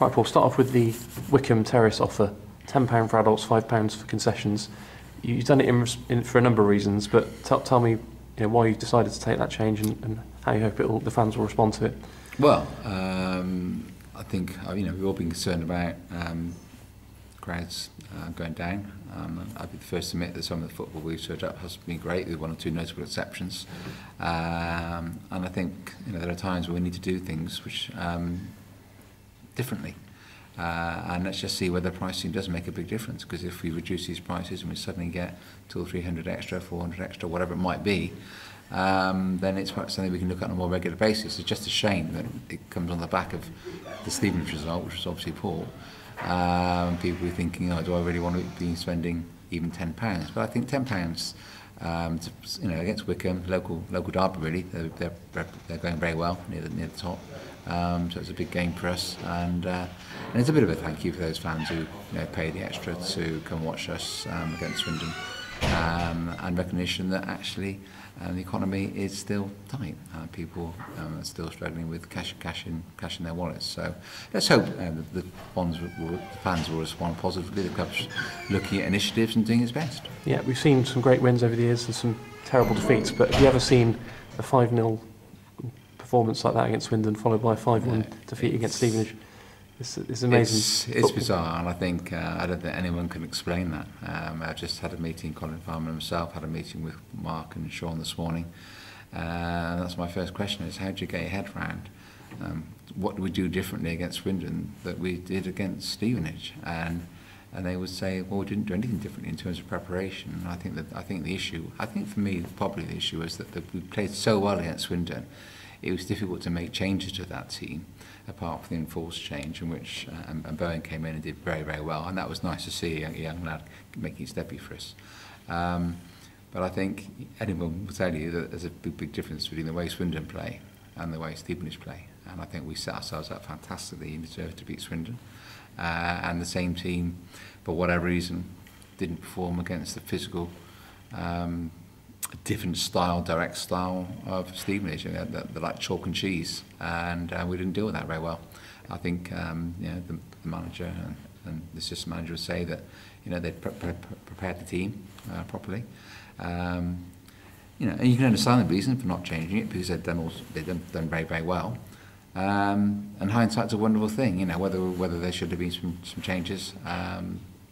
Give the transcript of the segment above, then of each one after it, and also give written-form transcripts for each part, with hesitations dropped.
Right, Paul, start off with the Wickham Terrace offer. £10 for adults, £5 for concessions. You've done it for a number of reasons, but tell me why you've decided to take that change and how you hope the fans will respond to it. Well, I think we've all been concerned about crowds going down. I'd be the first to admit that some of the football we've served up has been great, with one or two notable exceptions. And I think there are times where we need to do things which differently. And let's just see whether pricing does make a big difference, because if we reduce these prices and we suddenly get 200 or 300 extra, 400 extra, whatever it might be, then it's something we can look at on a more regular basis. It's just a shame that it comes on the back of the Stevenage result, which was obviously poor. People were thinking, do I really want to be spending even £10? But I think £10 against Wickham, local derby really, they're going very well near the top. So it's a big game for us, and it's a bit of a thank you for those fans who pay the extra to come watch us against Swindon, and recognition that actually the economy is still tight. People are still struggling with cash in their wallets. So let's hope the fans will respond positively. The club's looking at initiatives and doing its best. Yeah, we've seen some great wins over the years and some terrible defeats, but have you ever seen a 5-0 performance like that against Swindon followed by a 5-1 defeat against Stevenage? It's amazing. It's bizarre, and I think I don't think anyone can explain that. I've just had a meeting, Colin Farmer himself had a meeting with Mark and Sean this morning. That's my first question: is how do you get your head round what do we do differently against Swindon that we did against Stevenage? And they would say, well, we didn't do anything differently in terms of preparation. And I think the issue, for me, probably the issue is that we played so well against Swindon. It was difficult to make changes to that team, apart from the enforced change, in which and Bowen came in and did very, very well, and that was nice to see a young lad making steppy for us. But I think anyone will tell you that there's a big difference between the way Swindon play and the way Stevenage play, and I think we set ourselves up fantastically and deserved to beat Swindon. And the same team, for whatever reason, didn't perform against the physical, different style, direct style of Stevenage. They're like chalk and cheese, and we didn't deal with that very well. I think the manager and the assistant manager would say that they'd prepared the team properly. And you can understand the reason for not changing it, because they've done very, very well. And hindsight's a wonderful thing. Whether there should have been some changes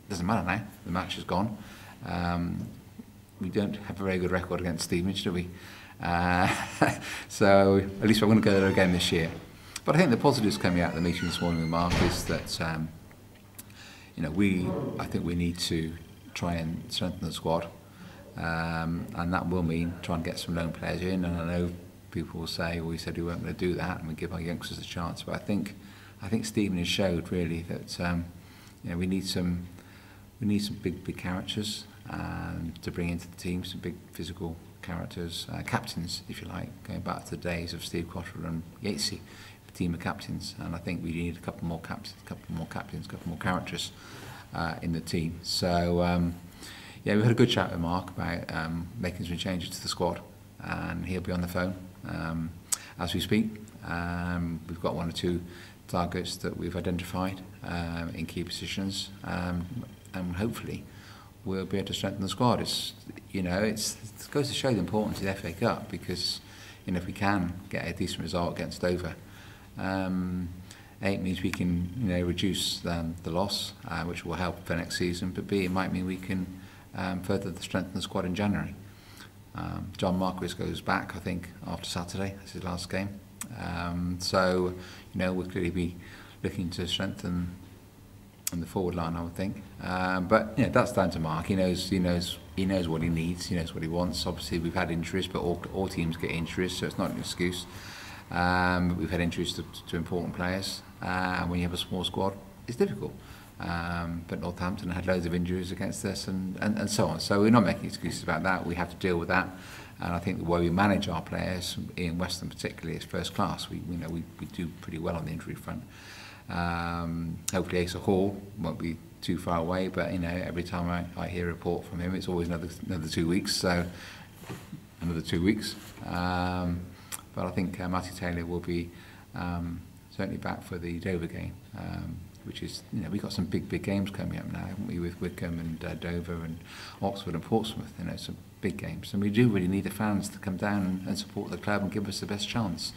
doesn't matter now. The match is gone. We don't have a very good record against Stevenage, do we? So at least we're going to go there again this year. But I think the positives coming out of the meeting this morning with Mark is that I think we need to try and strengthen the squad, and that will mean try and get some loan players in. And I know people will say, well, we said we weren't going to do that and we give our youngsters a chance. But I think Stevenage showed really that we need some big characters to bring into the team, some big physical characters, captains, if you like, going back to the days of Steve Cottrell and Yatesy, the team of captains. And I think we need a couple more captains, a couple more characters in the team. So we had a good chat with Mark about making some changes to the squad, and he'll be on the phone as we speak. We've got one or two targets that we've identified in key positions, and hopefully we'll be able to strengthen the squad. It goes to show the importance of the FA Cup, because if we can get a decent result against Dover, A, it means we can reduce the loss, which will help for next season, but B, it might mean we can further strengthen the squad in January. John Marquis goes back, I think, after Saturday. That's his last game. So we'll clearly be looking to strengthen in the forward line, I would think. But that's down to Mark. He knows what he needs. He knows what he wants. Obviously, we've had injuries, but all teams get injuries, so it's not an excuse. But we've had injuries to important players. And when you have a small squad, it's difficult. But Northampton had loads of injuries against us, and so on. So we're not making excuses about that. We have to deal with that. And I think the way we manage our players, in Western particularly, is first class. We do pretty well on the injury front. Hopefully Asa Hall won't be too far away, but every time I hear a report from him, it's always another 2 weeks. So another 2 weeks. But I think Matty Taylor will be certainly back for the Dover game, which is, you know, we've got some big games coming up now, haven't we, with Wickham and Dover and Oxford and Portsmouth, you know, some big games. And we do really need the fans to come down and support the club and give us the best chance.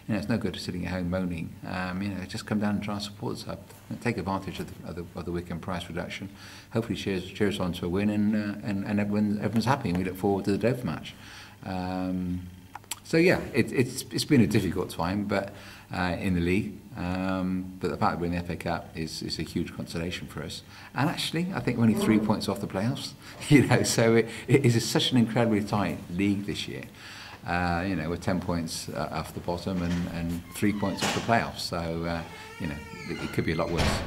You know, it's no good sitting at home moaning. You know, just come down and try and support us up, and take advantage of the Wickham price reduction. Hopefully, cheers on to a win, and everyone's happy, and we look forward to the Dover match. So yeah, it's been a difficult time, but in the league. But the fact that we're in the FA Cup is a huge consolation for us. And actually, I think we're only 3 points off the playoffs. You know, so it is such an incredibly tight league this year. You know, we're 10 points off the bottom and 3 points off the playoffs. So you know, it could be a lot worse.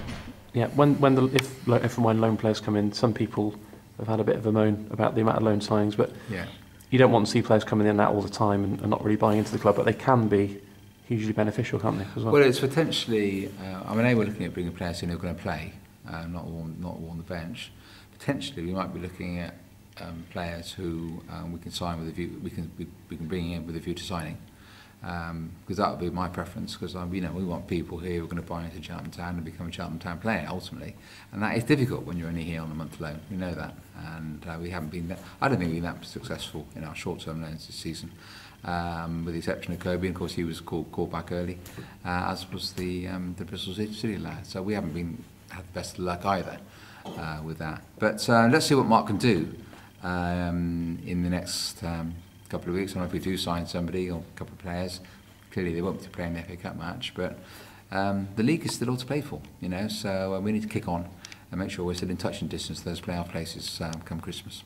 Yeah, if and when loan players come in, some people have had a bit of a moan about the amount of loan signings, but yeah, you don't want to see players coming in and out all the time and not really buying into the club, but they can be hugely beneficial, can't they, as well? Well, it's potentially, I mean, we're looking at bringing players in who are going to play, not all on the bench. Potentially, we might be looking at players who we can sign with a view, we can bring in with a view to signing. Because that would be my preference, because you know, we want people here who are going to buy into Cheltenham Town and become a Cheltenham Town player ultimately, and that is difficult when you're only here on a month loan. We know that, and we haven't been that. I don't think we've been that successful in our short-term loans this season, with the exception of Kobe. And of course, he was called back early, as was the Bristol City lad. So we haven't had the best of luck either with that. But let's see what Mark can do in the next couple of weeks. I don't know if we do sign somebody or a couple of players. Clearly they won't be playing the FA Cup match, but the league is still all to play for, you know, so we need to kick on and make sure we're still in touch and distance to those playoff places come Christmas.